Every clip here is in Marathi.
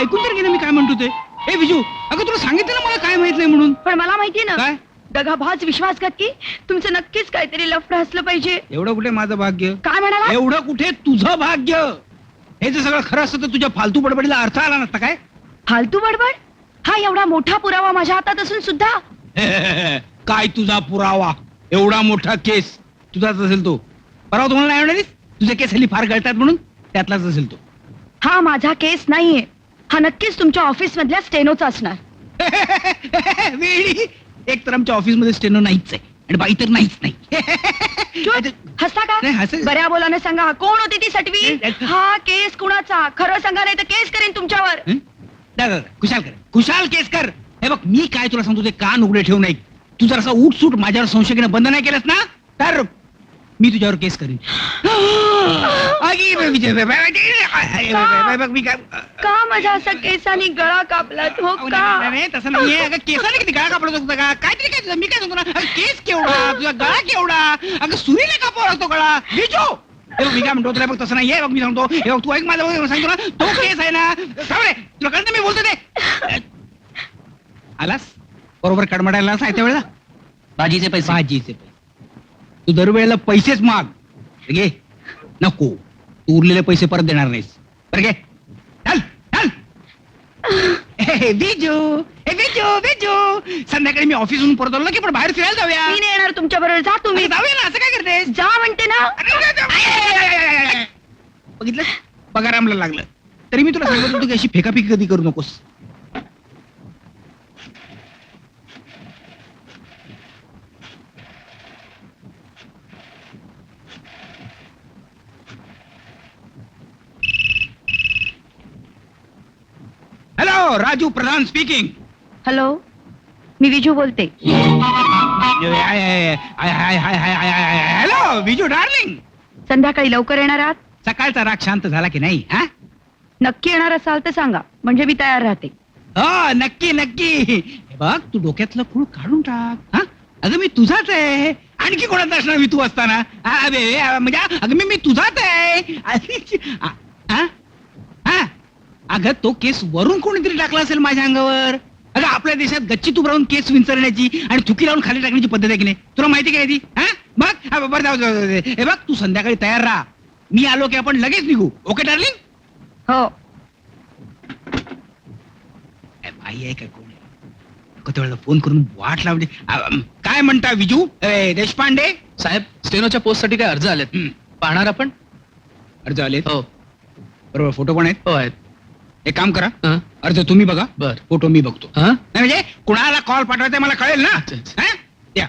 ऐकून तर घे ना मी काय म्हणतो ते. ए विजू, अगं तुला सांगितलं ना मला काय माहित नाही म्हणून. पण मला माहितीये ना, काय दगाभाज विश्वासघातकी तुमचं नक्कीच काहीतरी लफडं असलं पाहिजे. एवढं कुठे माझं भाग्य? काय म्हणाला? एवढं कुठे तुझं भाग्य? हे जर सगळं खरं असतं तर तुझ्या फालतू बडबडीला अर्थ आला नसता काय? फालतू बडबड? हा एवढा मोठा पुरावा माझ्या हातात असून सुद्धा. काय तुझा पुरावा? एवढा मोठा केस तुझाच असेल तो. परवा तुम्हाला नाही म्हणालीस तुझे केस हल्ली फार गळतात म्हणून? त्यातलाच असेल तो. हा माझा केस नाहीये, हा नक्कीच तुमच्या ऑफिस मधल्या स्टेनोचा असणार. वेळी एक तर आमच्या ऑफिस मध्ये स्टेनो नाहीच आहे आणि बाई तर नाहीच नाही. हसता का? नाही, हसेल. बऱ्या बोलाने सांगा, कोण होती ती सटवी? हा केस कुणाचा? खरं सांगा, नाही तर केस करेन तुमच्यावर. दादा खुशाल कर, खुशाल केस कर. हे बघ मी काय तुला सांगतो ते कान उघडे ठेवू नाही. तू जर असा उठसूट माझ्यावर संशय घेणं बंद नाही केलंस ना तर मी तुझ्यावर केस करीन. का माझ्या असा केसानी गळा कापलात हो का? तसं नाहीये. अगं केसाने किती गळा कापला होता का? काहीतरी काय तुझं मी काय सांगतो ना, केस केवढा, तुझा गळा केवढा, अगं सुरीला कापावा लागतो गळा. बिजू मी काय म्हणतो तुला बघ तसं नाहीये. बघ मी सांगतो, हे बघ तू ऐक माझं सांगतो ना, तो केस आहे ना. रे तुला कळतं मी बोलतो ते. आलास बरोबर कडमडायला आहे त्या वेळेला. भाजीचे पैसे तू दरवेळेला पैसेच माग. घे नको, तू उरलेले पैसे परत देणार नाहीस. बरं घे, चल चल. बिजू बिजू बिजू संध्याकाळी मी ऑफिसहून परत आलो ना की पण बाहेर फिरायला जाऊया. मी नाही येणार तुमच्या बरोबर, जा तुम्ही. जाऊया ना. असं काय करतेस? जा म्हणते ना. बघितलं पगार आम्हाला लागलं तरी मी तुला सांगत होतो की अशी फेकाफेकी कधी करू नकोस. हॅलो, राजू प्रधान स्पीकिंग. हॅलो, मी विजू बोलते. Hello Viju darling. संध्याकाळी लवकर येणार आहात? सकाळचा राग शांत झाला की नाही? हा नक्की येणार असाल तर सांगा, म्हणजे मी तयार राहते. हो नक्की नक्की. हे बघ तू डोक्यातलं खूळ काढून टाक. हा अगं मी तुझाच आहे. आणखी कोणाचा असणार मी तू असताना? म्हणजे अगं मी तुझाच आहे. अगं तो केस वरून कोणीतरी टाकला असेल माझ्या अंगावर. अगं आपल्या देशात गच्ची तूप राहून केस विंचरण्याची आणि थुकी लावून खाली टाकण्याची पद्धत आहे की नाही? तुला माहिती काय ती? बघ बरं जाऊ. हे बघ तू संध्याकाळी तयार राहा. मी आलो की आपण लगेच निघू. Okay darling? हो. बाई आहे का कोण? कधी वेळेला फोन करून वाट लावली. काय म्हणता विजू देशपांडे साहेब, स्टेनोच्या पोस्ट साठी काय अर्ज आलेत? पाहणार आपण? अर्ज आलेत? हो बरोबर, फोटो पण आहेत. हो आहेत. एक काम करा, हं? अर्ज तुम्ही बघा, बर. फोटो मी बघतो. हं? नाही म्हणजे कुणाला कॉल पाठवायचा मला कळेल ना. अच्छा, अच्छा. हं? द्या.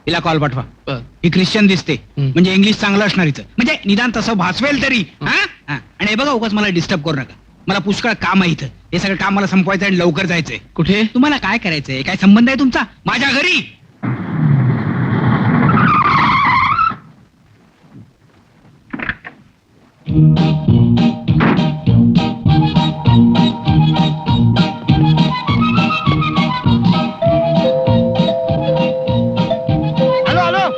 हिला कॉल पाठवा. बर. ही ख्रिश्चन दिसते हं. म्हणजे इंग्लिश चांगलं असणार हिचं. म्हणजे निदान तसं भासवेल तरी. आणि हे बघा उगाच मला डिस्टर्ब करू नका. मला पुष्कळ काम आहे इथं. हे सगळं काम मला संपवायचं आणि लवकर जायचंय. कुठे? तुम्हाला काय करायचंय? काय संबंध आहे तुमचा माझ्या घरी? हॅलो हॅलो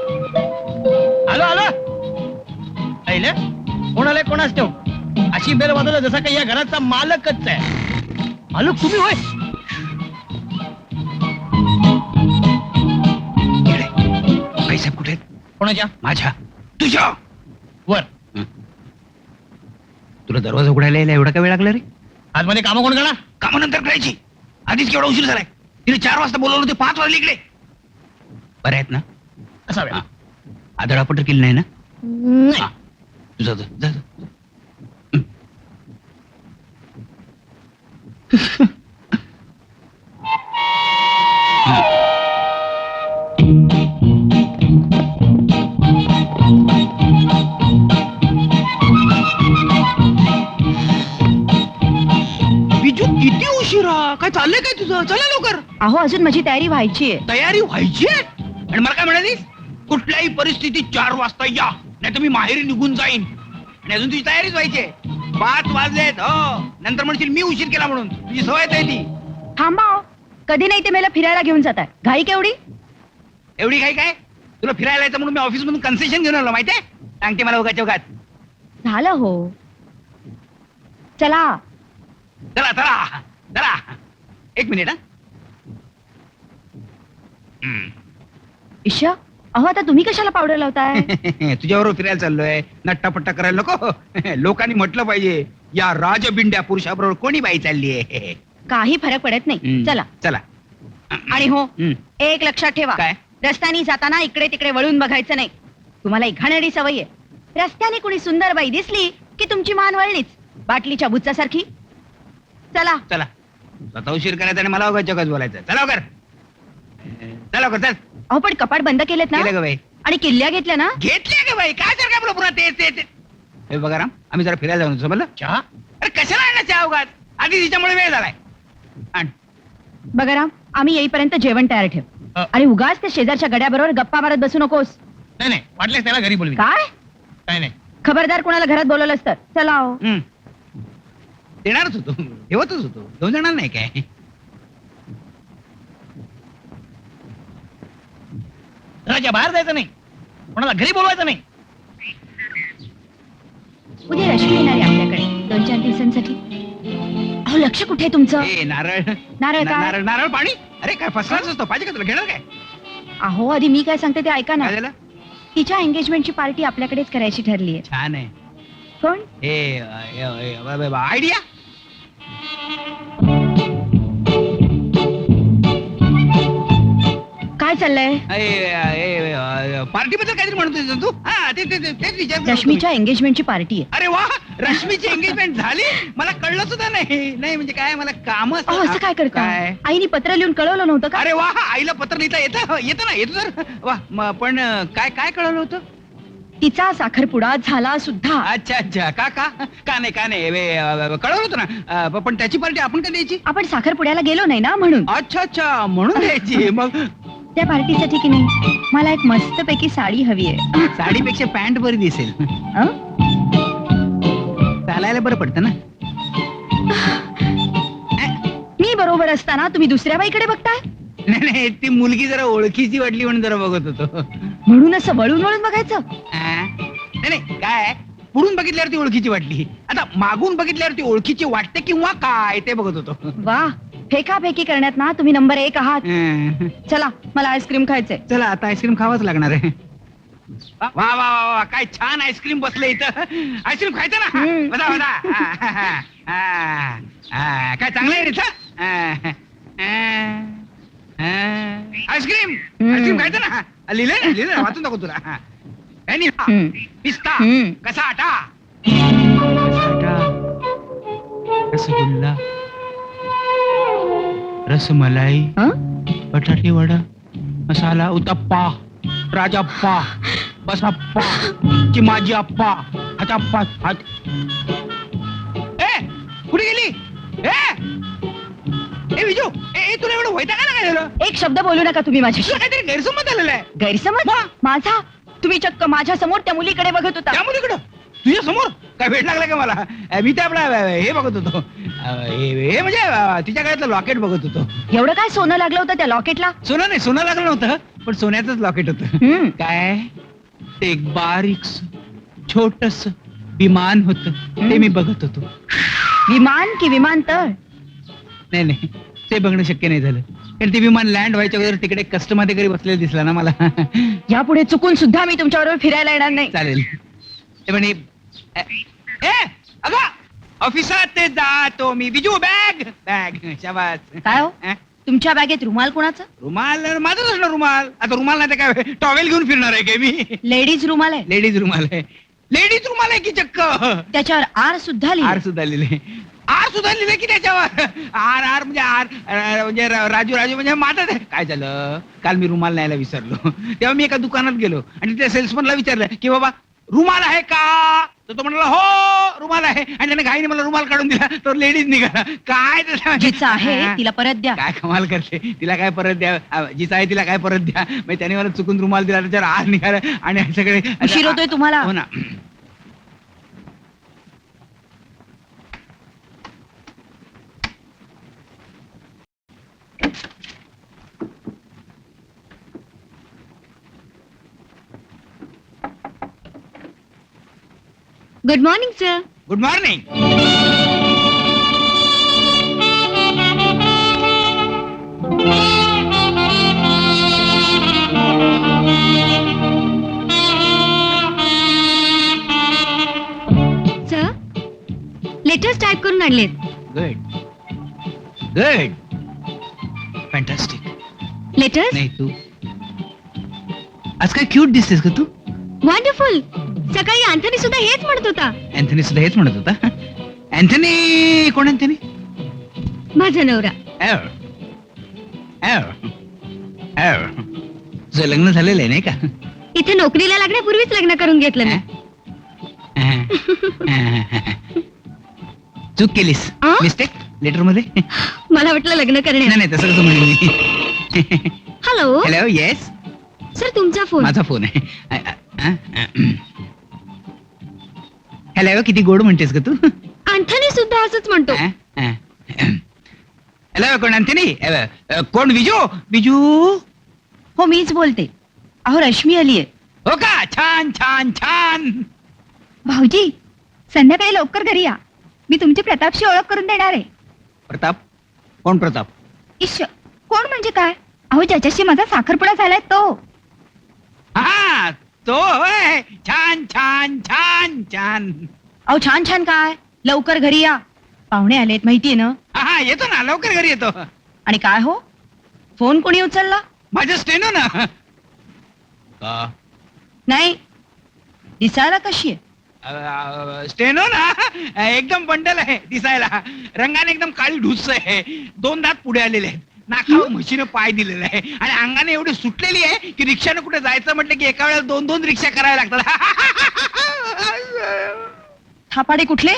हॅलो हॅलो आईले कोण आले? कोणाच ठेव अशी बेल वाजवलं जसा काही या घराचा मालकच आहे. मालक तुम्ही होय? पैसे कुठे आहेत? कोणाच्या? माझ्या. तुझ्या वर. तुला दरवाजा उघडायला यायला एवढा का वेळ लागला रे? आतमध्ये कामं कोण करणार? कामानंतर करायची. आधीच केवढा उशीर झालाय. तिने 4 वाजता बोलवलं होते, 5 वाजले इकडे. बरं आहेत ना? असा वेळ. आदळापट केली नाही ना? नाही. हा. तुझा जा, जा, जा. बिजू किती उशिरा? काय चाललंय काय तुझं? चला लवकर. अहो अजून माझी तयारी व्हायची आहे. तयारी व्हायची आहे? आणि मला काय म्हणालीस? कुठल्याही परिस्थितीत 4 वाजता या, नाही तर मी माहेरी निघून जाईन. आणि अजून तुझी तयारीच व्हायची आहे. 5 वाजलेत. हो, नंतर म्हणशील मी उशीर केला म्हणून. तुझी सवयच आहे ती. थांबा हो. कधी नाही ते मला फिरायला घेऊन जातात. घाई केवढी? एवढी काही काय तुला फिरायला यायचं म्हणून मी ऑफिस मधून कन्सेशन घेऊन आलो माहितीये सांगते मला उगाच उगाच झालं हो. चला. चला चला चला एक मिनिट ईशा, अहो आता तुम्ही कशाला पावडर लावताय? तुझ्याबरोबर फिरायला चाललोय नट्टापट्टा करायला नको. लोकांनी म्हटलं पाहिजे या राजबिंड्या पुरुषाबरोबर कोणी बाई चाललीये. काही फरक पडत नाही. चला. चला. आणि हो, एक लक्षात ठेवा, काय? रस्त्याने जाताना इकडे तिकडे वळून बघायचं नाही. तुम्हाला एक घाणेरडी सवय आहे. रस्त्याने कुणी सुंदर बाई दिसली की तुमची मान वळलीच बाटलीच्या बुच्चासारखी. चला. चला स्वतः उशीर करायचा आणि मला उगाच जगात बोलायचं. चला लवकर चला लवकर चल. अहो पण कपाट बंद केलेत ना केलं ग बाई आणि किल्ल्या घेतल्या ना. घेतल्या ग बाई काय सर काय आपलं पुन्हा ते हे बघा राम आम्ही जरा फिरायला जाऊन समजलं. चहा अरे कशाला आणला चहा उगाच आधी तिच्यामुळे वेळ झालाय. आण. बघा राम, आम्ही येईपर्यंत जेवण तयार ठेव. आणि उगाच त्या शेजारच्या गड्याबरोबर गप्पा मारत बसू नकोस. नाही नाही वाटलेस त्याला घरी बोलवी. काय? काय नाही. खबरदार कोणाला घरात बोलवलंस तर. चला हो. देणारच होतो ठेवतच होतो 2 जणांना नाही काय. घराच्या बाहेर जायचं नाही, कोणाला घरी बोलवायचं नाही. उद्या रश्मी येणार आहे आपल्याकडे 2-4 दिवसांसाठी. अहो लक्ष कुठे आहे तुमचं? ए नारळ नारळ काय? नारळ नारळ पाणी. अरे काय फसलाच असतो पाहिजे का तुला घेणार काय. अहो आधी मी काय सांगते ते ऐका ना. काय झालं तिच्या एंगेजमेंटची पार्टी आपल्याकडेच करायची ठरली आहे. छान आहे. कोण? आयडिया. काय चाललंय? पार्टी बद्दल काहीतरी म्हणतोय तू. हा तेच विचार करत होतो मी. रश्मीच्या एंगेजमेंटची पार्टी आहे. अरे वा रश्मीची एंगेजमेंट झाली मला कळलं सुद्धा नाही. नाही म्हणजे काय मला काम अहो असं काय करता? आईने पत्र लिहून कळवलं नव्हतं का? अरे वा आईला पत्र लिहिता येतं ना येतो तर वा पण काय काय कळवलं होतं. तिचा साखरपुडा झाला सुद्धा. अच्छा अच्छा का नाही कळवलं होतं ना. पण त्याची पार्टी आपण का द्यायची. आपण साखरपुड्याला गेलो नाही ना म्हणून. अच्छा म्हणून द्यायची. मग त्या पार्टीसाठी की नाही मला एक मस्त पैकी साडी हवी आहे. साडीपेक्षा पॅन्ट बरी दिसेल. चालायला बरं पडतं ना. मी बरोबर असताना तुम्ही दुसऱ्या बाईकडे बघताय. नाही ती मुलगी जरा ओळखीची वाटली म्हणून जरा बघत होतो. म्हणून असं वळून वळून बघायचं. नाही काय पुढून बघितल्यावर ती ओळखीची वाटली. आता मागून बघितल्यावर ती ओळखीची वाटते किंवा काय ते बघत होतो. वा फेकाफेकी करण्यात ना तुम्ही नंबर 1 आहात. चला मला आईस्क्रीम खायचंय. चला आता आईस्क्रीम खावाच लागणार आहे. वा वा वा वा काय छान आईस्क्रीम बसले इथं. आईस्क्रीम खायचं ना. बसा बसा. काय चांगलं आहे इथं. आईस्क्रीम खायचं ना. लिहिलंय ना वाचून दाखव तुला. पिस्ता कसा आटा रसगुल्ला रसमलाई बटाटे वडा मसाला उत्तप्पा राजाप्पा बसप्पा चिमाजी अप्पा हाताप्पा हात. कुठे गेली. ए विजू तुला एवढं व्हायचं का काय झालं. एक शब्द बोलू नका तुम्ही माझ्याशी. तुला काहीतरी गैरसमज झालेला आहे. गैरसमज माझा. तुम्ही चक्क माझ्या समोर त्या मुलीकडे बघत होता. त्या मुलीकडं तुझ्या समोर काय भेट लागला का मला. मी तर आपला हे बघत होतो. हे म्हणजे तिच्या गळ्यातलं लॉकेट बघत होतो. एवढं काय सोनं लागलं होतं त्या लॉकेटला. सोनं लागलं नव्हतं पण सोन्याचंच लॉकेट होतं. काय ते एक बारीक छोटस विमान होत ते मी बघत होतो. विमान की विमानतळ. नाही ते बघणं शक्य नाही झालं कारण ते विमान लँड व्हायच्या अगोदर तिकडे कस्टम अधिकारी बसलेला दिसला ना मला. यापुढे चुकून सुद्धा मी तुमच्याबरोबर फिरायला येणार नाही. चालेल. ते म्हणे अगं ऑफिसात जातो मी. बिजू बॅग शाबास. काय हो तुमच्या बॅगेत रुमाल कोणाचं. रुमाल माझाच असणार रुमाल. आता रुमाल नाही तर काय टॉवेल घेऊन फिरणार आहे काय मी. लेडीज रुमाल आहे. लेडीज रुमाल आहे की चक्क. त्याच्यावर आर सुद्धा आर सुद्धा लिहिले की त्याच्यावर. आर म्हणजे राजू म्हणजे माझं काय झालं. काल मी रुमाल न्यायला विसरलो. तेव्हा मी एका दुकानात गेलो आणि त्या सेल्समनला विचारलं की बाबा रुमाल आहे का. तर तो म्हणाला हो रुमाल आहे. आणि त्याने घाईने मला रुमाल काढून दिला. तो लेडीज निघाला. काय जिचं आहे तिला परत द्या. काय कमाल करते. तिला काय परत द्या. जिचं आहे तिला काय परत द्या. मग त्याने मला चुकून रुमाल दिला त्याच्यावर आर निघाला आणि सगळे उशीर होतोय तुम्हाला. हो ना. Good morning sir. Good morning. Sir letters type करून आणलेत. Good good fantastic. लेटर्स नाही तू आज काय क्यूट दिसतेस का तू? वंडरफुल. सकाळी अँथनी सुद्धा हेच म्हणत होता. अँथनी सुद्धा हेच म्हणत होता. अँथनी कोण? अँथनी माझा नवरा. तुझं लग्न झालेलं आहे नाही का? इथे नोकरीला लागण्यापूर्वीच लग्न करून घेतलं मी. चूक केलीस. आ? मिस्टेक लेटर मध्ये. मला वाटलं लग्न नाही करण्या. नाही तसं कसं म्हणेन मी. हॅलो हॅलो येस सर, तुमचा फोन. माझा फोन आहे. हॅलो किती गोड म्हणतेस का तू? अँथनी सुद्धा असंच म्हणतो. हॅलो कोण? अँथनी कोण? विजू? विजू हो मीच बोलते. अहो रश्मी आलीये. हो का? छान छान छान. भाऊजी संध्याकाळी लवकर घरी या. मी तुमची प्रतापशी ओळख करून देणार आहे. प्रताप? कोण प्रताप? इश्श, कोण म्हणजे काय? अहो ज्याच्याशी माझा साखरपुडा झालाय तो. हा तो होय. छान छान छान छान. अहो छान छान काय, लवकर घरी या. पाहुणे आलेत माहितीये ना. हा येतो ना, लवकर घरी येतो. आणि काय हो, फोन कोणी उचलला? माझं स्टेनो ना. का? नाही, दिसायला कशी आहे? स्टेनो ना एकदम बंडल आहे दिसायला. रंगाने एकदम काळी ढुस आहे. 2 दात पुढे आलेले आहेत. नाकावर म्हशीनं पाय दिलेला आहे आणि अंगाने एवढी सुटलेली आहे की रिक्षाने कुठे जायचं म्हटलं की एका वेळेला 2-2 रिक्षा कराव्या लागतात. थापाडे कुठले?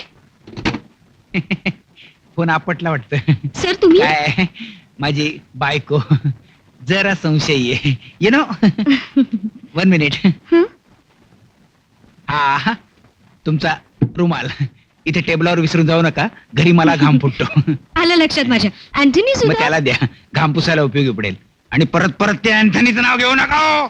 फोन आपटला वाटतं. सर तुम्ही. काय माझी बायको जरा संशयी आहे. You know 1 minute. हं? हा तुमचा रुमाल इथे टेबलावर विसरून जाऊ नका. घरी मला घाम फुटतो. आलं लक्षात माझ्या. अँथनी मग सुद्धा. त्याला द्या, घाम पुसायला उपयोगी पडेल. आणि परत परत ते अँथनीचं नाव घेऊ नका हो.